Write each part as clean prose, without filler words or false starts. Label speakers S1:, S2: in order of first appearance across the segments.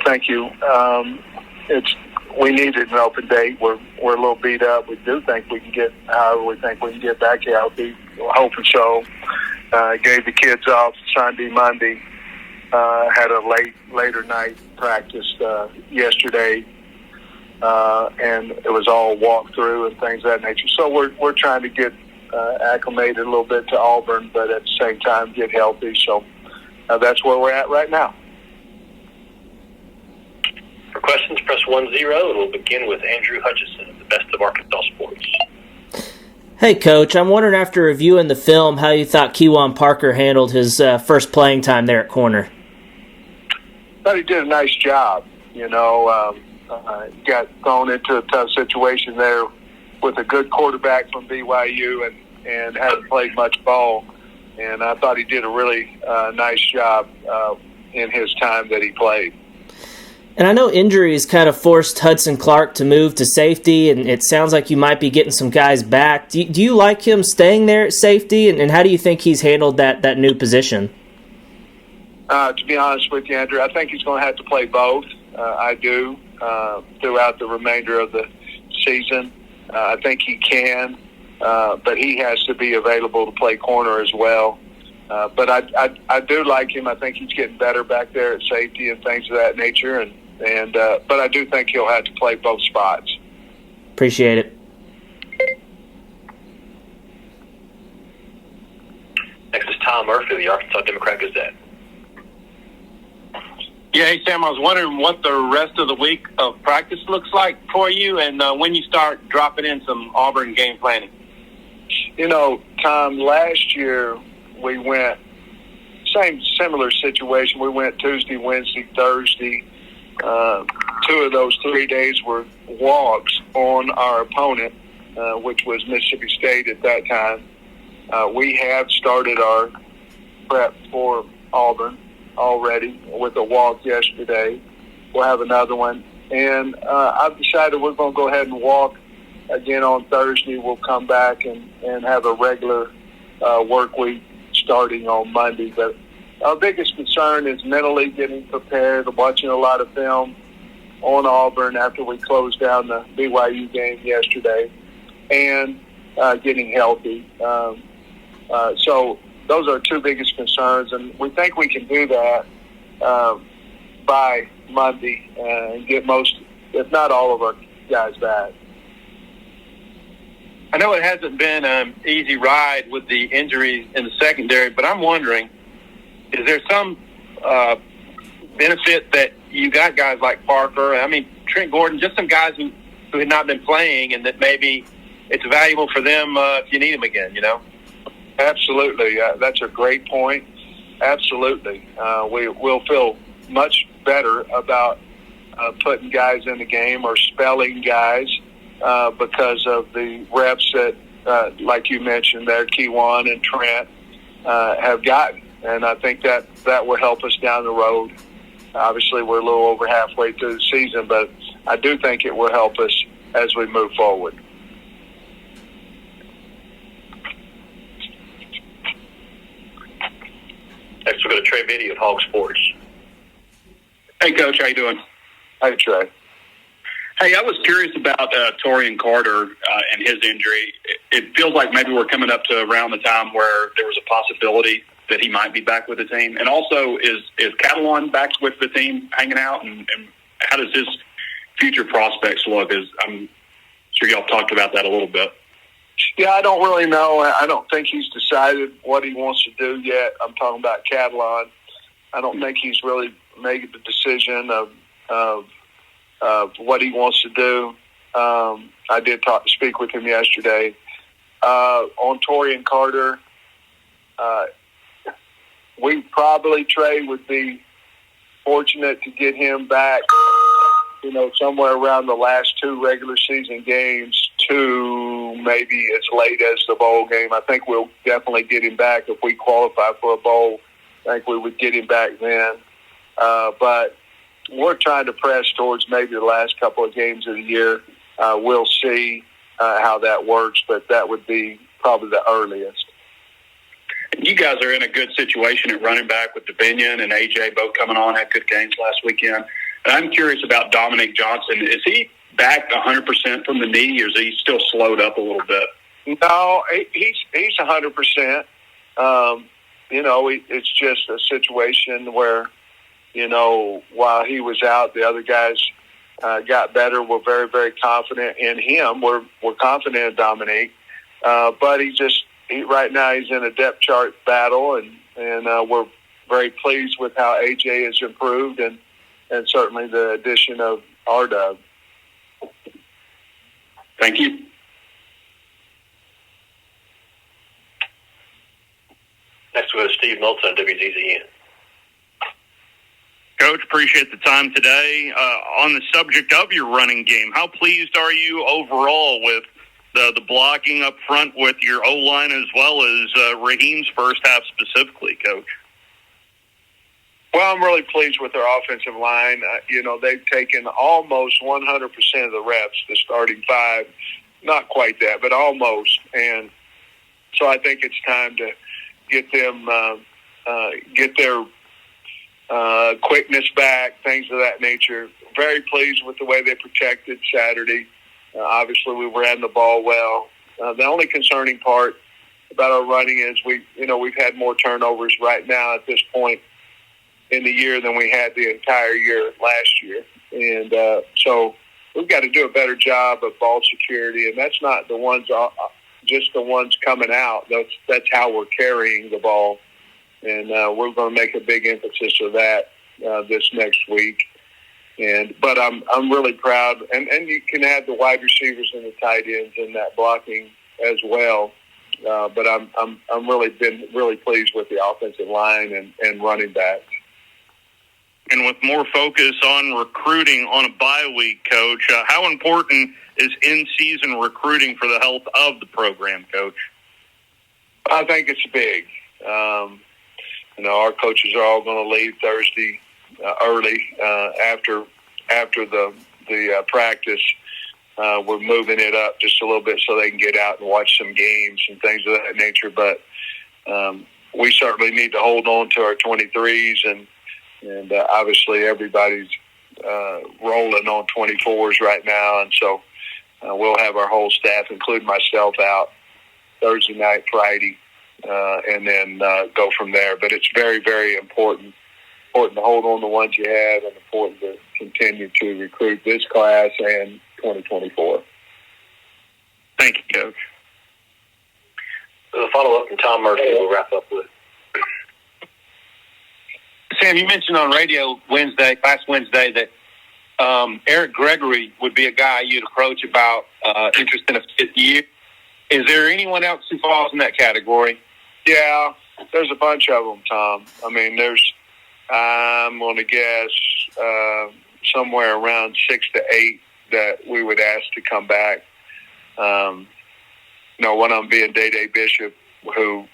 S1: Thank you. We needed an open date. We're a little beat up. We do think we can get, however, we think we can get back healthy. We're hoping so. Gave the kids off Sunday, Monday. Had a later night practice yesterday, and it was all walkthrough and things of that nature. So we're trying to get acclimated a little bit to Auburn, but at the same time get healthy. So that's where we're at right now.
S2: For questions, press 10, and we'll begin with Andrew Hutchison of the Best of Arkansas Sports.
S3: Hey, Coach, I'm wondering after reviewing the film how you thought Kewan Parker handled his first playing time there at corner.
S1: I thought he did a nice job. Got thrown into a tough situation there with a good quarterback from BYU and hadn't played much ball. And I thought he did a really nice job in his time that he played.
S3: And I know injuries kind of forced Hudson Clark to move to safety, and it sounds like you might be getting some guys back. Do you like him staying there at safety, and how do you think he's handled that new position?
S1: To be honest with you, Andrew, I think he's going to have to play both. I do, throughout the remainder of the season. I think he can, but he has to be available to play corner as well. But I do like him. I think he's getting better back there at safety and things of that nature. But I do think he'll have to play both spots.
S3: Appreciate it.
S2: Next is Tom Murphy of the Arkansas Democrat-Gazette.
S4: Yeah, hey, Sam, I was wondering what the rest of the week of practice looks like for you and when you start dropping in some Auburn game planning.
S1: Tom, last year we went similar situation. We went Tuesday, Wednesday, Thursday. 2 of those 3 days were walks on our opponent, which was Mississippi State at that time. We have started our prep for Auburn already with a walk yesterday. We'll have another one. And I've decided we're going to go ahead and walk again on Thursday. We'll come back and have a regular work week starting on Monday. But our biggest concern is mentally getting prepared, watching a lot of film on Auburn after we closed down the BYU game yesterday, and getting healthy. So those are 2 biggest concerns, and we think we can do that by Monday and get most, if not all, of our guys back.
S4: I know it hasn't been an easy ride with the injuries in the secondary, but I'm wondering, is there some benefit that you got guys like Parker, Trent Gordon, just some guys who had not been playing, and that maybe it's valuable for them if you need them again,
S1: Absolutely. That's a great point. Absolutely. We'll feel much better about putting guys in the game or spelling guys because of the reps that, like you mentioned there, Kewan and Trent have gotten. And I think that will help us down the road. Obviously, we're a little over halfway through the season, but I do think it will help us as we move forward.
S2: Next, we'll go to Trey Biddy of Hogs Sports.
S4: Hey, Coach, how you doing?
S1: Hey, Trey.
S4: Hey, I was curious about Torian Carter and his injury. It feels like maybe we're coming up to around the time where there was a possibility that he might be back with the team. And also, is Catalan back with the team hanging out? And how does his future prospects look? I'm sure y'all talked about that a little bit.
S1: Yeah, I don't really know. I don't think he's decided what he wants to do yet. I'm talking about Catalan. I don't think he's really made the decision of what he wants to do. I did speak with him yesterday. On Torian Carter, we probably, Trey, would be fortunate to get him back, somewhere around the last 2 regular season games to maybe as late as the bowl game. I think we'll definitely get him back if we qualify for a bowl. I think we would get him back then. But we're trying to press towards maybe the last couple of games of the year. We'll see how that works, but that would be probably the earliest.
S4: You guys are in a good situation at running back with DeBinion and AJ both coming on, had good games last weekend. And I'm curious about Dominic Johnson. Is he back 100% from the knee, or is he still slowed up a little bit?
S1: No, he's 100%. It's just a situation where, while he was out, the other guys got better. We're very, very confident in him. We're confident in Dominique, but right now he's in a depth chart battle, and we're very pleased with how AJ has improved, and certainly the addition of R-Dub.
S4: Thank you.
S2: Next we go to Steve Milton on WZZN.
S5: Coach, appreciate the time today. On the subject of your running game, how pleased are you overall with the blocking up front with your O-line as well as Raheem's first half specifically, Coach?
S1: Well, I'm really pleased with their offensive line. They've taken almost 100% of the reps, the starting five. Not quite that, but almost. And so I think it's time to get them, get their quickness back, things of that nature. Very pleased with the way they protected Saturday. Obviously, we ran the ball well. The only concerning part about our running is we've had more turnovers right now at this point in the year than we had the entire year last year. And so we've got to do a better job of ball security, and that's not the ones, just the ones coming out. That's how we're carrying the ball. And we're going to make a big emphasis of that this next week. But I'm really proud, and you can add the wide receivers and the tight ends in that blocking as well. But I'm really been really pleased with the offensive line and running backs.
S5: And with more focus on recruiting on a bye week, Coach, how important is in-season recruiting for the health of the program, Coach?
S1: I think it's big. Our coaches are all going to leave Thursday early after the practice. We're moving it up just a little bit so they can get out and watch some games and things of that nature. But we certainly need to hold on to our 23s, and obviously everybody's rolling on 24s right now. And so we'll have our whole staff, including myself, out Thursday night, Friday, and then go from there. But it's very, very important to hold on to ones you have, and important to continue to recruit this class and 2024.
S5: Thank you, Coach.
S2: The follow-up from Tom Murphy we'll wrap up with.
S6: Sam, you mentioned on radio last Wednesday, that Eric Gregory would be a guy you'd approach about interest in a fifth year. Is there anyone else who falls in that category?
S1: Yeah, there's a bunch of them, Tom. I mean, I'm going to guess somewhere around 6 to 8 that we would ask to come back. One of them being Day Bishop, who's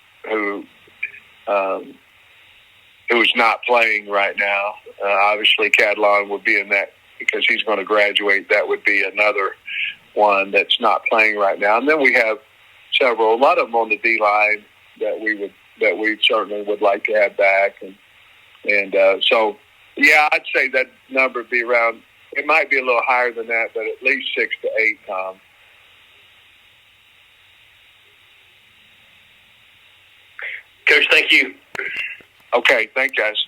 S1: not playing right now. Obviously, Catalon would be in that because he's going to graduate. That would be another one that's not playing right now. And then we have a lot of them on the D line that we certainly would like to have back. And so, yeah, I'd say that number would be around. It might be a little higher than that, but at least 6 to 8, Tom.
S2: Coach, thank you.
S1: Okay, thank you, guys.